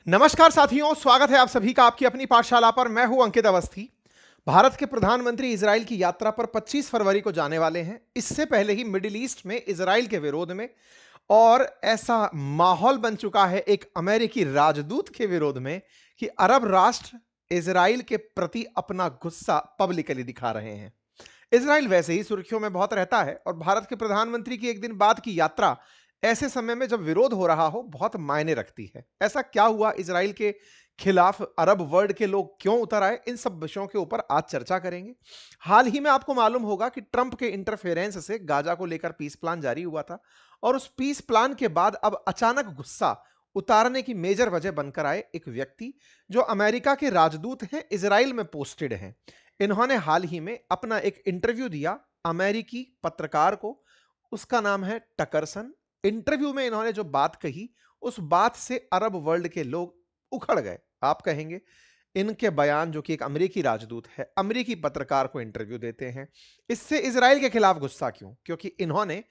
नमस्कार साथियों, स्वागत है आप सभी का आपकी अपनी पाठशाला पर। मैं हूं अंकित अवस्थी। भारत के प्रधानमंत्री इजराइल की यात्रा पर 25 फरवरी को जाने वाले हैं। इससे पहले ही मिडिल ईस्ट में इजराइल के विरोध में और ऐसा माहौल बन चुका है एक अमेरिकी राजदूत के विरोध में कि अरब राष्ट्र इजराइल के प्रति अपना गुस्सा पब्लिकली दिखा रहे हैं। इजराइल वैसे ही सुर्खियों में बहुत रहता है और भारत के प्रधानमंत्री की एक दिन बाद की यात्रा ऐसे समय में जब विरोध हो रहा हो बहुत मायने रखती है। ऐसा क्या हुआ, इजराइल के खिलाफ अरब वर्ल्ड के लोग क्यों उतर आए, इन सब विषयों के ऊपर आज चर्चा करेंगे। हाल ही में आपको मालूम होगा कि ट्रंप के इंटरफेरेंस से गाजा को लेकर पीस प्लान जारी हुआ था और उस पीस प्लान के बाद अब अचानक गुस्सा उतारने की मेजर वजह बनकर आए एक व्यक्ति जो अमेरिका के राजदूत हैं, इजराइल में पोस्टेड हैं। इन्होंने हाल ही में अपना एक इंटरव्यू दिया अमेरिकी पत्रकार को। उसका नाम है टकरसन। इंटरव्यू में इन्होंने जो बात कही, उस बात से अरब वर्ल्ड के लोग उखड़ गए। आप कहेंगे इनके बयान, जो कि एक अमेरिकी राजदूत है अमेरिकी पत्रकार को इंटरव्यू देते हैं, इससे इजराइल के खिलाफ गुस्सा क्यों? क्योंकि इन्होंने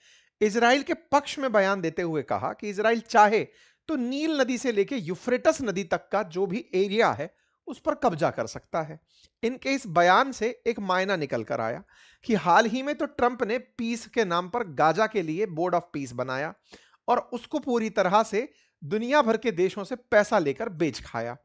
इजराइल के पक्ष में बयान देते हुए कहा कि इजराइल चाहे तो नील नदी से लेकर यूफ्रेटस नदी तक का जो भी एरिया है उस पर कब्जा कर सकता है। इनके इस बयान से एक मायना निकल कर आया कि हाल ही में तो ट्रंप ने पीस के नाम पर गाजा के लिए बोर्ड ऑफ पीस बनाया और उसको पूरी तरह से दुनिया भर के देशों से पैसा लेकर बेच खाया।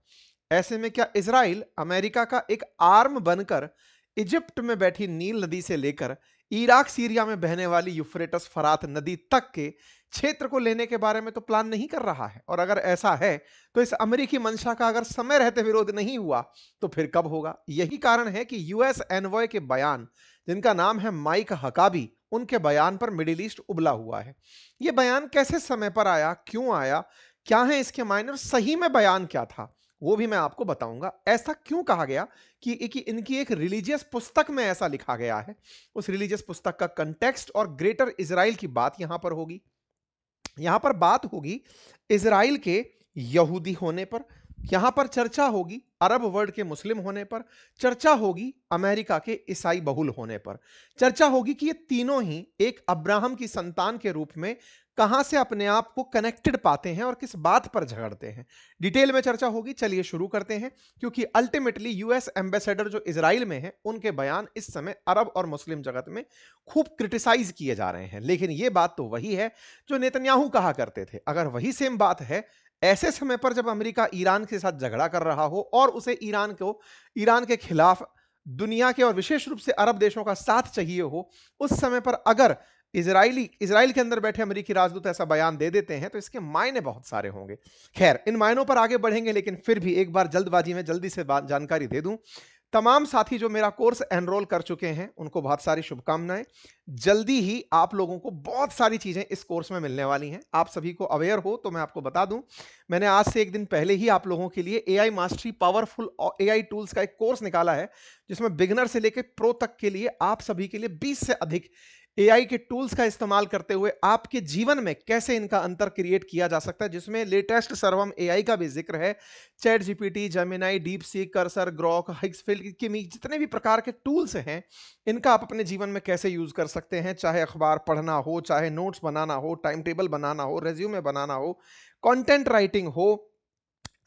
ऐसे में क्या इजराइल अमेरिका का एक आर्म बनकर इजिप्ट में बैठी नील नदी से लेकर इराक सीरिया में बहने वाली यूफ्रेटस फरात नदी तक के क्षेत्र को लेने के बारे में तो प्लान नहीं कर रहा है? और अगर ऐसा है तो इस अमेरिकी मंशा का अगर समय रहते विरोध नहीं हुआ तो फिर कब होगा? यही कारण है कि यूएस एनवॉय के बयान, जिनका नाम है माइक हकाबी, उनके बयान पर मिडिल ईस्ट उबला हुआ है। यह बयान कैसे समय पर आया, क्यों आया, क्या है इसके मायने और सही में बयान क्या था, वो भी मैं आपको बताऊंगा। ऐसा क्यों कहा गया कि इनकी एक रिलीजियस पुस्तक में ऐसा लिखा गया है, उस रिलीजियस पुस्तक का कंटेक्स्ट और ग्रेटर इजराइल की बात यहां पर होगी। यहां पर बात होगी इजराइल के यहूदी होने पर, यहां पर चर्चा होगी अरब वर्ल्ड के मुस्लिम होने पर, चर्चा होगी अमेरिका के ईसाई बहुल होने पर, चर्चा होगी कि ये तीनों ही एक अब्राहम की संतान के रूप में कहां से अपने आप को कनेक्टेड पाते हैं और किस बात पर झगड़ते हैं। डिटेल में चर्चा होगी। चलिए शुरू करते हैं, क्योंकि अल्टीमेटली यूएस एम्बेसडर जो इजराइल में है, उनके बयान इस समय अरब और मुस्लिम जगत में खूब क्रिटिसाइज किए जा रहे हैं। लेकिन यह बात तो वही है जो नेतन्याहू कहा करते थे। अगर वही सेम बात है ऐसे समय पर जब अमेरिका ईरान के साथ झगड़ा कर रहा हो और उसे ईरान के खिलाफ दुनिया के और विशेष रूप से अरब देशों का साथ चाहिए हो, उस समय पर अगर इजराइल के अंदर बैठे अमेरिकी राजदूत ऐसा बयान दे देते हैं तो इसके मायने बहुत सारे होंगे। खैर, इन मायनों पर आगे बढ़ेंगे, लेकिन फिर भी एक बार जल्दबाजी में जल्दी से जानकारी दे दूं। तमाम साथी जो मेरा कोर्स एनरोल कर चुके हैं उनको बहुत सारी शुभकामनाएं। जल्दी ही आप लोगों को बहुत सारी चीजें इस कोर्स में मिलने वाली हैं। आप सभी को अवेयर हो तो मैं आपको बता दूं, मैंने आज से एक दिन पहले ही आप लोगों के लिए AI mastery powerful AI tools का एक कोर्स निकाला है, जिसमें बिगिनर से लेकर प्रो तक के लिए आप सभी के लिए 20 से अधिक एआई के टूल्स का इस्तेमाल करते हुए आपके जीवन में कैसे इनका अंतर क्रिएट किया जा सकता है, जिसमें लेटेस्ट सर्वम एआई का भी जिक्र है। ChatGPT, Gemini, DeepSeek, Cursor, Grok, Higgsfield, Kimi, जितने भी प्रकार के टूल्स हैं, इनका आप अपने जीवन में कैसे यूज कर सकते हैं। चाहे अखबार पढ़ना हो, चाहे नोट्स बनाना हो, टाइम टेबल बनाना हो, रेज्यूमे बनाना हो, कंटेंट राइटिंग हो,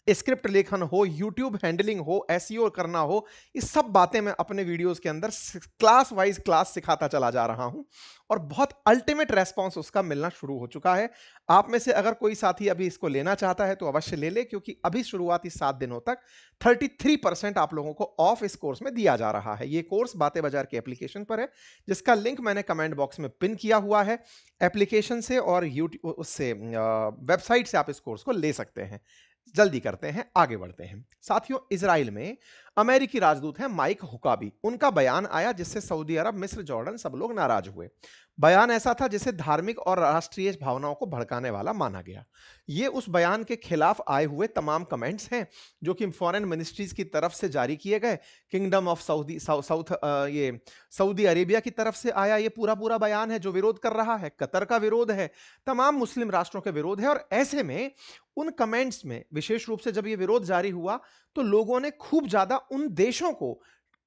स्क्रिप्ट लेखन हो, यूट्यूब हैंडलिंग हो, एसईओ करना हो, ये सब बातें मैं अपने वीडियोस के अंदर क्लास वाइज क्लास सिखाता चला जा रहा हूं और बहुत अल्टीमेट रेस्पॉन्स उसका मिलना शुरू हो चुका है। आप में से अगर कोई साथी अभी इसको लेना चाहता है तो अवश्य ले ले, क्योंकि अभी शुरुआती 7 दिनों तक 33% आप लोगों को ऑफ इस कोर्स में दिया जा रहा है। ये कोर्स बातें बाजार के एप्लीकेशन पर है, जिसका लिंक मैंने कमेंट बॉक्स में पिन किया हुआ है। एप्लीकेशन से और यूट्यूब उससे वेबसाइट से आप इस कोर्स को ले सकते हैं। जल्दी करते हैं, आगे बढ़ते हैं साथियों। इजराइल में अमेरिकी राजदूत हैं माइक हुकाबी। उनका बयान आया जिससे सऊदी अरब, मिस्र, जॉर्डन सब लोग नाराज हुए। बयान ऐसा था जिसे धार्मिक और राष्ट्रीय भावनाओं को भड़काने वाला माना गया। ये उस बयान के खिलाफ आए हुए तमाम कमेंट्स हैं जो कि फॉरेन मिनिस्ट्रीज की तरफ से जारी किए गए। किंगडम ऑफ ये सऊदी अरेबिया की तरफ से आया ये पूरा पूरा बयान है जो विरोध कर रहा है। कतर का विरोध है, तमाम मुस्लिम राष्ट्रों के विरोध है। और ऐसे में उन कमेंट्स में विशेष रूप से जब ये विरोध जारी हुआ तो लोगों ने खूब ज्यादा उन देशों को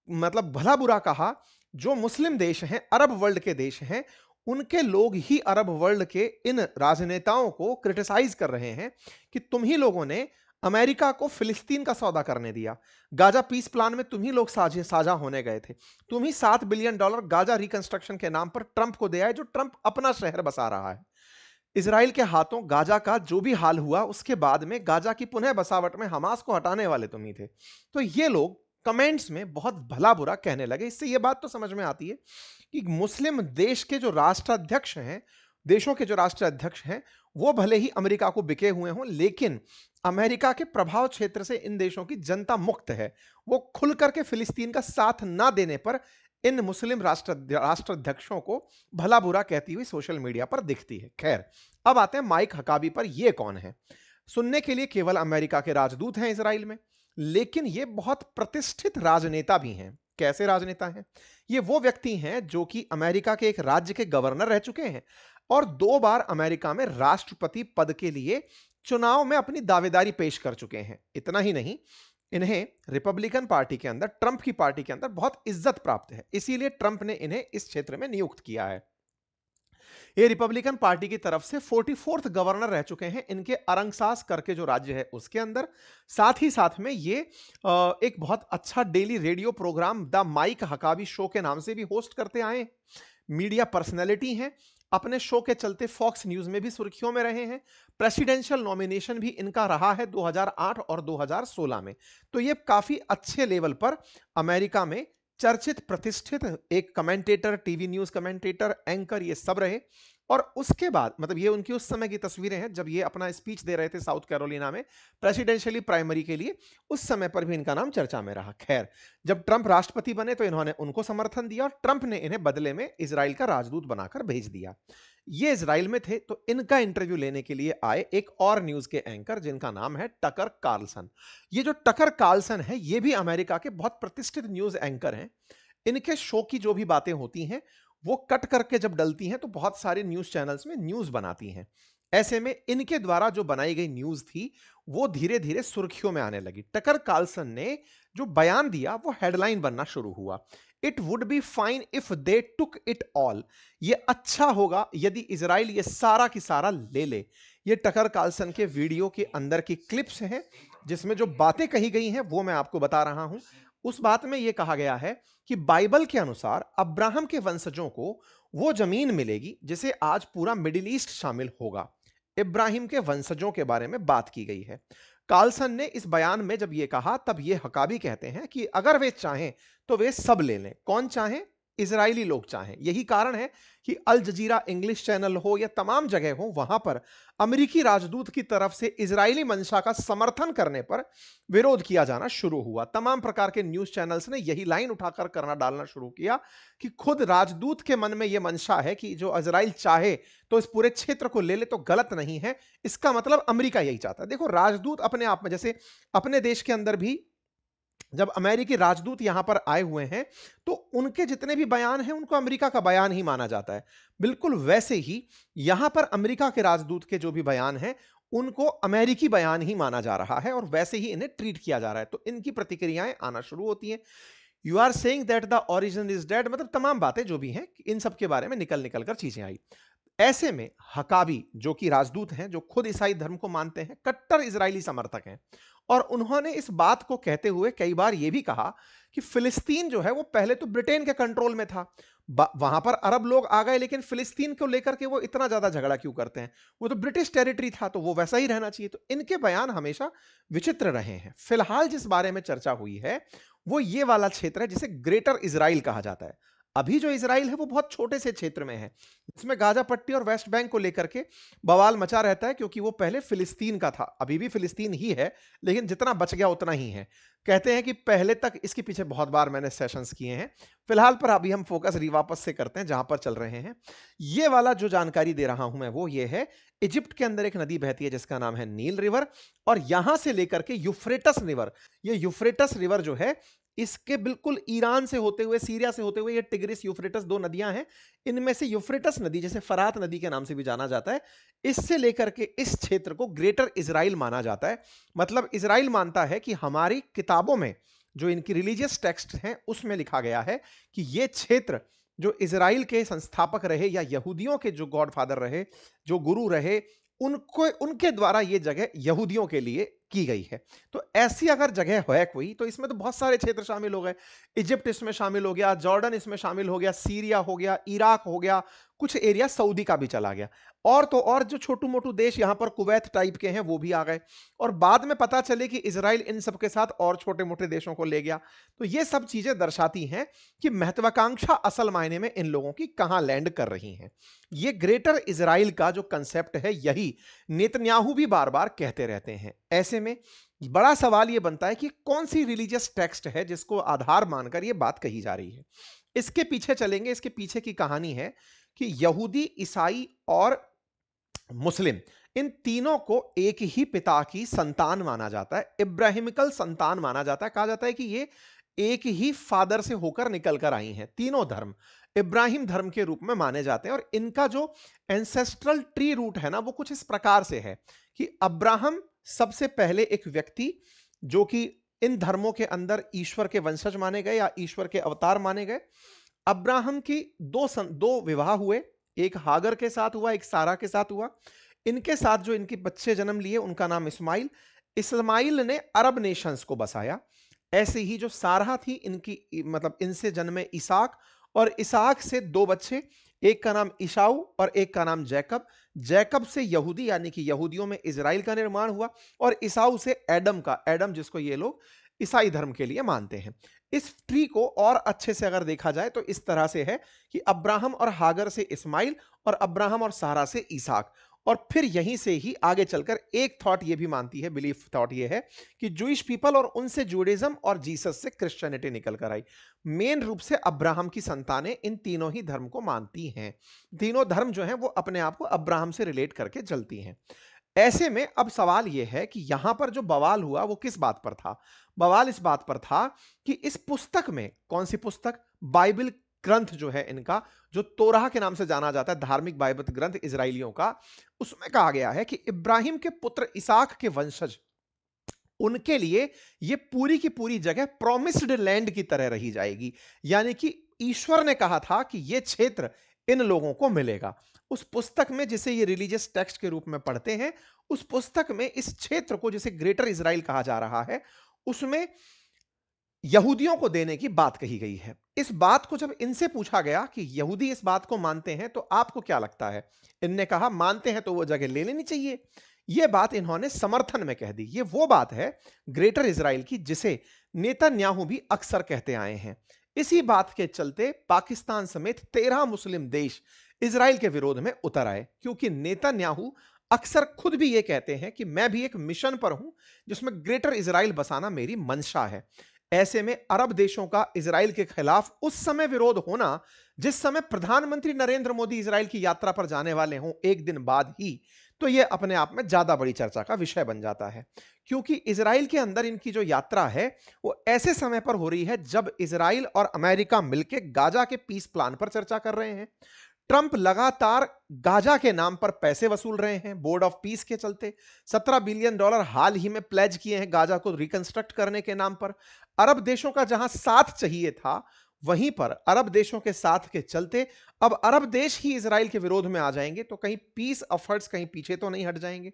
मतलब भला बुरा कहा जो मुस्लिम देश हैं, अरब वर्ल्ड के देश हैं। उनके लोग ही अरब वर्ल्ड के इन राजनेताओं को क्रिटिसाइज कर रहे हैं कि तुम ही लोगों ने अमेरिका को फिलिस्तीन का सौदा करने दिया। गाजा पीस प्लान में तुम ही लोग साझा होने गए थे। तुम ही $7 बिलियन गाजा रिकंस्ट्रक्शन के नाम पर ट्रंप को दिया है, जो ट्रंप अपना शहर बसा रहा है। इजराइल के हाथों गाजा का जो भी हाल हुआ, उसके बाद में गाजा की पुनः बसावट में हमास को हटाने वाले तुम ही थे। तो ये लोग कमेंट्स में बहुत भला बुरा कहने लगे। इससे ये बात तो समझ में आती है कि मुस्लिम देश के जो राष्ट्राध्यक्ष हैं, देशों के जो राष्ट्राध्यक्ष हैं, वो भले ही अमेरिका को बिके हुए हों, लेकिन अमेरिका के प्रभाव क्षेत्र से इन देशों की जनता मुक्त है। वो खुल करके फिलिस्तीन का साथ ना देने पर इन मुस्लिम राष्ट्राध्यक्षों को भला बुरा कहती हुई सोशल मीडिया पर दिखती है। खैर, अब आते हैं माइक हकाबी पर। ये कौन है? सुनने के लिए केवल अमेरिका के राजदूत हैं इसराइल में, लेकिन ये बहुत प्रतिष्ठित राजनेता भी हैं। कैसे राजनेता हैं? ये वो व्यक्ति हैं जो कि अमेरिका के एक राज्य के गवर्नर रह चुके हैं और 2 बार अमेरिका में राष्ट्रपति पद के लिए चुनाव में अपनी दावेदारी पेश कर चुके हैं। इतना ही नहीं, इन्हें रिपब्लिकन पार्टी के अंदर, ट्रंप की पार्टी के अंदर बहुत इज्जत प्राप्त है, इसीलिए ट्रंप ने इन्हें इस क्षेत्र में नियुक्त किया है। ये रिपब्लिकन पार्टी की तरफ से 44th गवर्नर रह चुके हैं इनके अरंगसास करके जो राज्य है उसके अंदर। साथ ही साथ में ये एक बहुत अच्छा daily radio programme the Mike Huckabee show के नाम से भी होस्ट करते आए हैं। मीडिया पर्सनैलिटी हैं। अपने शो के चलते फॉक्स न्यूज में भी सुर्खियों में रहे हैं। प्रेसिडेंशियल नॉमिनेशन भी इनका रहा है 2008 और 2016 में। तो ये काफी अच्छे लेवल पर अमेरिका में चर्चित, प्रतिष्ठित एक commentator, TV news commentator, anchor, ये सब रहे। और उसके बाद, मतलब ये उनकी उस समय की तस्वीरें हैं जब ये अपना स्पीच दे रहे थे साउथ कैरोलिना में प्रेसिडेंशियली प्राइमरी के लिए। उस समय पर भी इनका नाम चर्चा में रहा। खैर, जब ट्रंप राष्ट्रपति बने तो इन्होंने उनको समर्थन दिया और ट्रंप ने इन्हें बदले में इजराइल का राजदूत बनाकर भेज दिया। ये इजराइल में थे तो इनका इंटरव्यू लेने के लिए आए एक और न्यूज के एंकर जिनका नाम है टकर कार्लसन। ये जो टकर कार्लसन है, ये भी अमेरिका के बहुत प्रतिष्ठित न्यूज एंकर हैं। इनके शो की जो भी बातें होती हैं वो कट करके जब डलती हैं तो बहुत सारे न्यूज चैनल्स में न्यूज बनाती हैं। ऐसे में इनके द्वारा जो बनाई गई न्यूज थी वो धीरे धीरे सुर्खियों में आने लगी। टकर कार्लसन ने जो बयान दिया वो हेडलाइन बनना शुरू हुआ। It would be fine if they took it all. ये अच्छा होगा यदि इजराइल ये सारा की सारा ले ले। ये टकर कार्लसन के वीडियो के अंदर की क्लिप्स हैं जिसमें जो बातें कही गई हैं वो मैं आपको बता रहा हूं। उस बात में यह कहा गया है कि बाइबल के अनुसार अब्राहम के वंशजों को वो जमीन मिलेगी जिसे आज पूरा मिडिल ईस्ट शामिल होगा। इब्राहिम के वंशजों के बारे में बात की गई है। कार्लसन ने इस बयान में जब ये कहा तब ये हकाबी कहते हैं कि अगर वे चाहें तो वे सब ले लें। कौन चाहें? इजरायली लोग चाहें। यही कारण है कि अल जजीरा इंग्लिश चैनल हो या तमाम जगह हो, वहां पर अमेरिकी राजदूत की तरफ से इजरायली मंशा का समर्थन करने पर विरोध किया जाना शुरू हुआ। तमाम प्रकार के न्यूज चैनल्स ने यही लाइन उठाकर करना डालना शुरू किया कि खुद राजदूत के मन में यह मंशा है कि जो इजराइल चाहे तो इस पूरे क्षेत्र को ले ले तो गलत नहीं है। इसका मतलब अमेरिका यही चाहता है। देखो, राजदूत अपने आप में, जैसे अपने देश के अंदर भी जब अमेरिकी राजदूत यहां पर आए हुए हैं तो उनके जितने भी बयान हैं उनको अमेरिका का बयान ही माना जाता है। बिल्कुल वैसे ही यहां पर अमेरिका के राजदूत के जो भी बयान हैं उनको अमेरिकी बयान ही माना जा रहा है और वैसे ही इन्हें ट्रीट किया जा रहा है। तो इनकी प्रतिक्रियाएं आना शुरू होती हैं। You are saying that the origin is dead, मतलब तमाम बातें जो भी हैं इन सब के बारे में निकल निकल कर चीजें आई। ऐसे में हकाबी जो कि राजदूत हैं, जो खुद ईसाई धर्म को मानते हैं, कट्टर इजरायली समर्थक हैं, और उन्होंने इस बात को कहते हुए कई बार यह भी कहा कि फिलिस्तीन जो है वो पहले तो ब्रिटेन के कंट्रोल में था, वहां पर अरब लोग आ गए, लेकिन फिलिस्तीन को लेकर के वो इतना ज्यादा झगड़ा क्यों करते हैं? वो तो ब्रिटिश टेरिटरी था, तो वो वैसा ही रहना चाहिए। तो इनके बयान हमेशा विचित्र रहे हैं। फिलहाल जिस बारे में चर्चा हुई है वो ये वाला क्षेत्र है जिसे ग्रेटर इजराइल कहा जाता है। अभी जो इजराइल है वो बहुत छोटे से क्षेत्र में है जिसमें गाजा पट्टी और वेस्ट बैंक को लेकर के बवाल मचा रहता है, क्योंकि वो पहले फिलिस्तीन का था, अभी भी फिलिस्तीन ही है, लेकिन जितना बच गया उतना ही है। कहते हैं कि पहले तक, इसके पीछे बहुत बार मैंने सेशंस किए हैं। फिलहाल पर अभी हम फोकस वापस से करते हैं जहां पर चल रहे हैं। ये वाला जो जानकारी दे रहा हूं मैं वो ये है, इजिप्ट के अंदर एक नदी बहती है जिसका नाम है नील रिवर, और यहां से लेकर के यूफ्रेटस रिवर, ये यूफ्रेटस रिवर जो है इसके बिल्कुल ईरान से होते हुए, सीरिया से होते हुए, ये टिग्रिस यूफ्रेटस दो नदियां हैं। इनमें से यूफ्रेटस नदी, जैसे फरात नदी के नाम से भी जाना जाता है, इससे लेकर के इस क्षेत्र को ग्रेटर इजराइल माना जाता है। मतलब इजराइल मानता है कि हमारी किताबों में जो इनकी रिलीजियस टेक्स्ट हैं उसमें लिखा गया है कि यह क्षेत्र जो इजराइल के संस्थापक रहे या यहूदियों के जो गॉडफादर रहे, जो गुरु रहे, उनको, उनके द्वारा यह जगह यहूदियों के लिए की गई है। तो ऐसी अगर जगह है कोई, तो इसमें तो बहुत सारे क्षेत्र शामिल हो गए। इजिप्ट इसमें शामिल हो गया, जॉर्डन इसमें शामिल हो गया, सीरिया हो गया, इराक हो गया, कुछ एरिया सऊदी का भी चला गया। और तो और जो छोटू-मोटू देश यहां पर कुवैत टाइप के हैं वो भी आ गए। और बाद में पता चले कि इजराइल इन सब के साथ और छोटे-मोटे देशों को ले गया। तो ये सब चीजें दर्शाती हैं कि महत्वाकांक्षा असल मायने में इन लोगों की कहां लैंड कर रही हैं। ये ग्रेटर इजराइल का जो कंसेप्ट है, यही नेतन्याहू भी बार-बार कहते रहते हैं। ऐसे में बड़ा सवाल यह बनता है कि कौन सी रिलीजियस टेक्स्ट है जिसको आधार मानकर यह बात कही जा रही है। इसके पीछे चलेंगे। इसके पीछे की कहानी है कि यहूदी, ईसाई और मुस्लिम, इन तीनों को एक ही पिता की संतान माना जाता है, इब्राहिमिकल संतान माना जाता है। कहा जाता है कि ये एक ही फादर से होकर निकल कर आई हैं। तीनों धर्म इब्राहिम धर्म के रूप में माने जाते हैं। और इनका जो एंसेस्ट्रल ट्री रूट है ना, वो कुछ इस प्रकार से है कि अब्राहम सबसे पहले एक व्यक्ति जो कि इन धर्मों के अंदर ईश्वर के वंशज माने गए या ईश्वर के अवतार माने गए। अब्राहम की दो विवाह हुए, एक हागर के साथ हुआ, एक सारा के साथ हुआ। इनके साथ जो इनके बच्चे जन्म लिए उनका नाम इस्माइल। इस्माइल ने अरब नेशंस को बसाया। ऐसे ही जो सारा थी, इनकी मतलब इनसे जन्मे इसहाक, और इसहाक से दो बच्चे, एक का नाम ईसाऊ और एक का नाम जैकब। जैकब से यहूदी यानी कि यहूदियों में इजराइल का निर्माण हुआ, और ईसाऊ से एडम का, एडम जिसको ये लोग ईसाई धर्म के लिए मानते हैं। इस ट्री को और अच्छे से अगर देखा जाए तो इस तरह से है कि अब्राहम और हागर से इस्माइल, और अब्राहम और सारा से इसहाक। और फिर यहीं से ही आगे चलकर एक थॉट ये भी मानती है, बिलीफ थॉट ये है कि जूइश पीपल और उनसे जूडिज्म और जीसस से क्रिश्चियनिटी निकल कर आई। मेन रूप से अब्राहम की संतानें इन तीनों ही धर्म को मानती हैं। तीनों धर्म जो हैं वो अपने आप को अब्राहम से रिलेट करके चलती हैं। ऐसे में अब सवाल यह है कि यहां पर जो बवाल हुआ वो किस बात पर था। बवाल इस बात पर था कि इस पुस्तक में, कौन सी पुस्तक, बाइबल ग्रंथ जो है इनका, जो तोराह के नाम से जाना जाता है, धार्मिक बाइबल ग्रंथ इजराइलियों का, उसमें कहा गया है कि इब्राहिम के पुत्र इसहाक के वंशज, उनके लिए यह पूरी की पूरी जगह प्रोमिस्ड लैंड की तरह रही जाएगी। यानी कि ईश्वर ने कहा था कि यह क्षेत्र इन लोगों को मिलेगा। उस पुस्तक में, जिसे ये रिलीजियस टेक्स्ट के रूप में पढ़ते हैं, उस पुस्तक में इस क्षेत्र को, जिसे ग्रेटर इजराइल कहा जा रहा है, उसमें यहूदियों को देने की बात कही गई है। इस बात को जब इनसे पूछा गया कि यहूदी इस बात को मानते हैं तो आपको क्या लगता है, इनने कहा मानते हैं तो वो जगह ले लेनी चाहिए। यह बात इन्होंने समर्थन में कह दी। यह वो बात है ग्रेटर इजराइल की जिसे नेतन्याहू भी अक्सर कहते आए हैं। इसी बात के चलते पाकिस्तान समेत 13 मुस्लिम देश इजराइल के विरोध में उतर आए, क्योंकि नेतन्याहू अक्सर खुद भी यह कहते हैं कि मैं भी एक मिशन पर हूं जिसमें ग्रेटर इजराइल बसाना मेरी मंशा है। ऐसे में अरब देशों का इजराइल के खिलाफ उस समय विरोध होना, जिस समय प्रधानमंत्री नरेंद्र मोदी इजराइल की यात्रा पर जाने वाले हों एक दिन बाद ही, तो यह अपने आप में ज्यादा बड़ी चर्चा का विषय बन जाता है। क्योंकि इजराइल के अंदर इनकी जो यात्रा है वो ऐसे समय पर हो रही है जब इजराइल और अमेरिका मिलकर गाजा के पीस प्लान पर चर्चा कर रहे हैं। ट्रंप लगातार गाजा के नाम पर पैसे वसूल रहे हैं बोर्ड ऑफ पीस के चलते। $17 बिलियन हाल ही में प्लेज किए हैं गाजा को रिकंस्ट्रक्ट करने के नाम पर। अरब देशों का जहां साथ चाहिए था, वहीं पर अरब देशों के साथ के चलते अब अरब देश ही इजराइल के विरोध में आ जाएंगे, तो कहीं पीस एफर्ट्स कहीं पीछे तो नहीं हट जाएंगे।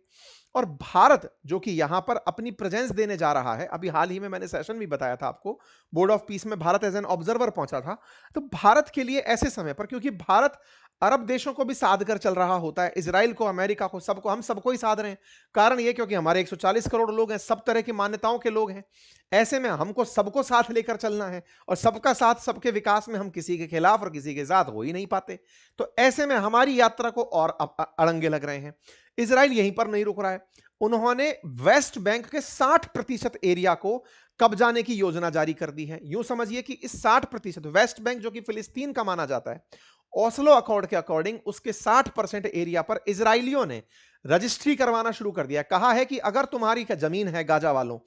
और भारत जो कि यहां पर अपनी प्रेजेंस देने जा रहा है, अभी हाल ही में मैंने सेशन भी बताया था आपको, बोर्ड ऑफ पीस में भारत एज एन ऑब्जर्वर पहुंचा था। तो भारत के लिए ऐसे समय पर, क्योंकि भारत अरब देशों को भी साध कर चल रहा होता है, इजराइल को, अमेरिका को, सबको, हम सबको ही साध रहे हैं। कारण यह क्योंकि हमारे 140 करोड़ लोग हैं, सब तरह की मान्यताओं के लोग हैं। ऐसे में हमको सबको साथ लेकर चलना है, और सबका साथ सबके विकास में हम किसी के खिलाफ और किसी के साथ हो ही नहीं पाते। तो ऐसे में हमारी यात्रा को और अड़ंगे लग रहे हैं। इजराइल यहीं पर नहीं रुक रहा है। उन्होंने वेस्ट बैंक के 60% एरिया को कब्जाने की योजना जारी कर दी है। यूं समझिए कि इस 60% वेस्ट बैंक, जो कि फिलिस्तीन का माना जाता है, ओस्लो अकॉर्ड के अकॉर्डिंग उसके 60% एरिया पर इजराइलियों ने रजिस्ट्री करवाना शुरू कर दिया। कहा है कि अगर तुम्हारी जमीन है, गाजा वालों,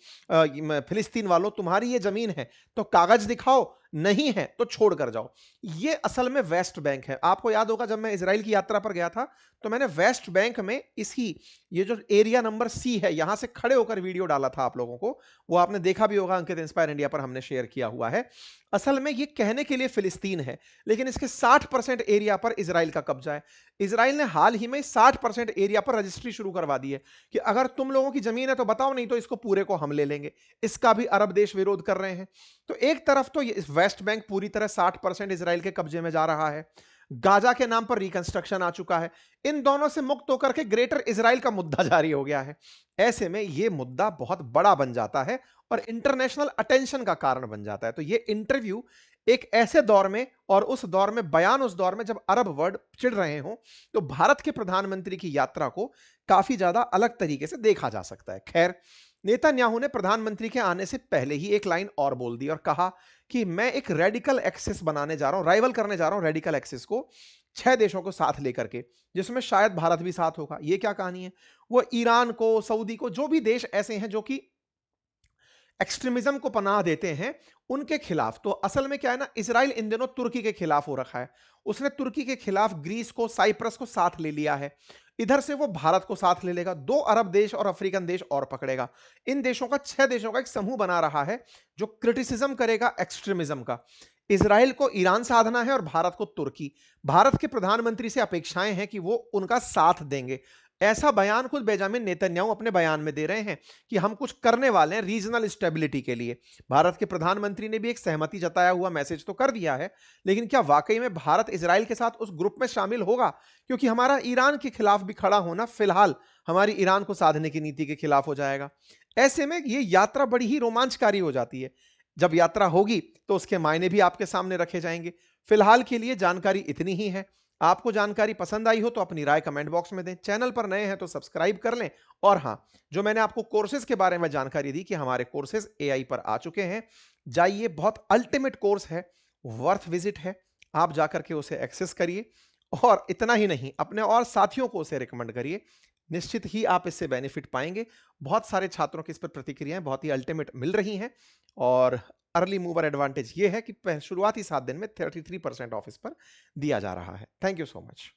फिलिस्तीन वालों, तुम्हारी ये जमीन है तो कागज दिखाओ, नहीं है तो छोड़ कर जाओ। ये असल में वेस्ट बैंक है। आपको याद होगा जब मैं इजराइल की यात्रा पर गया था तो मैंने वेस्ट बैंक में इसी, ये जो एरिया नंबर सी है, यहां से खड़े होकर वीडियो डाला था आप लोगों को, वो आपने देखा भी होगा, अंकित इंस्पायर इंडिया पर हमने शेयर किया हुआ है। असल में ये कहने के लिए फिलिस्तीन है, लेकिन इसके 60% एरिया पर इजराइल का कब्जा है। इजराइल ने हाल ही में 60% एरिया पर रजिस्ट्री शुरू करवा दी है कि अगर तुम लोगों की जमीन है तो बताओ, नहीं तो इसको पूरे को हम ले लेंगे। इसका भी अरब देश विरोध कर रहे हैं। तो एक तरफ तो ये वेस्ट बैंक पूरी तरह 60% इजराइल के कब्जे में जा रहा है, गाजा के नाम पर रिकंस्ट्रक्शन आ चुका है, इन दोनों से मुक्त होकर के ग्रेटर इजराइल का मुद्दा जारी हो गया है। ऐसे में यह मुद्दा बहुत बड़ा बन जाता है और इंटरनेशनल अटेंशन का कारण बन जाता है। तो यह इंटरव्यू एक ऐसे दौर में, और उस दौर में बयान उस दौर में जब अरब वर्ल्ड चिढ़ रहे हों, तो भारत के प्रधानमंत्री की यात्रा को काफी ज्यादा अलग तरीके से देखा जा सकता है। खैर, नेतन्याहू ने प्रधानमंत्री के आने से पहले ही एक लाइन और बोल दी और कहा कि मैं एक रेडिकल एक्सेस बनाने जा रहा हूं, राइवल करने जा रहा हूं रेडिकल एक्सेस को 6 देशों को साथ लेकर के, जिसमें शायद भारत भी साथ होगा। ये क्या कहानी है? वो ईरान को, सऊदी को, जो भी देश ऐसे हैं जो कि एक्सट्रीमिज्म को पनाह देते हैं, उनके खिलाफ। तो असल में क्या है ना, इजराइल इन दिनों तुर्की के खिलाफ हो रखा है। उसने तुर्की के खिलाफ ग्रीस को, साइप्रस को साथ ले लिया है। इधर से वो भारत को साथ ले लेगा, 2 अरब देश और अफ्रीकन देश और पकड़ेगा। इन देशों का, 6 देशों का एक समूह बना रहा है जो क्रिटिसिज्म करेगा एक्सट्रीमिज्म का। इजराइल को ईरान साधना है और भारत को तुर्की। भारत के प्रधानमंत्री से अपेक्षाएं हैं कि वो उनका साथ देंगे। ऐसा बयान खुद बेंजामिन नेतन्याहू अपने बयान में दे रहे हैं कि हम कुछ करने वाले हैं रीजनल स्टेबिलिटी के लिए। भारत के प्रधानमंत्री ने भी एक सहमति जताया हुआ मैसेज तो कर दिया है, लेकिन क्या वाकई में भारत इजराइल के साथ उस ग्रुप में शामिल होगा? क्योंकि हमारा ईरान के खिलाफ भी खड़ा होना फिलहाल हमारी ईरान को साधने की नीति के खिलाफ हो जाएगा। ऐसे में यह यात्रा बड़ी ही रोमांचकारी हो जाती है। जब यात्रा होगी तो उसके मायने भी आपके सामने रखे जाएंगे। फिलहाल के लिए जानकारी इतनी ही है। आपको जानकारी पसंद आई हो तो अपनी राय कमेंट बॉक्स में दें। चैनल पर नए हैं तो सब्सक्राइब कर लें। और हां, जो मैंने आपको कोर्सेज के बारे में जानकारी दी कि हमारे कोर्सेज एआई पर आ चुके हैं, जाइए, बहुत अल्टीमेट कोर्स है, वर्थ विजिट है। आप जाकर के उसे एक्सेस करिए और इतना ही नहीं, अपने और साथियों को उसे रिकमेंड करिए। निश्चित ही आप इससे बेनिफिट पाएंगे। बहुत सारे छात्रों की इस पर प्रतिक्रियाएं बहुत ही अल्टीमेट मिल रही हैं और अर्ली मूवर एडवांटेज ये है कि शुरुआती 7 दिन में 33% ऑफ इस पर दिया जा रहा है। Thank you so much.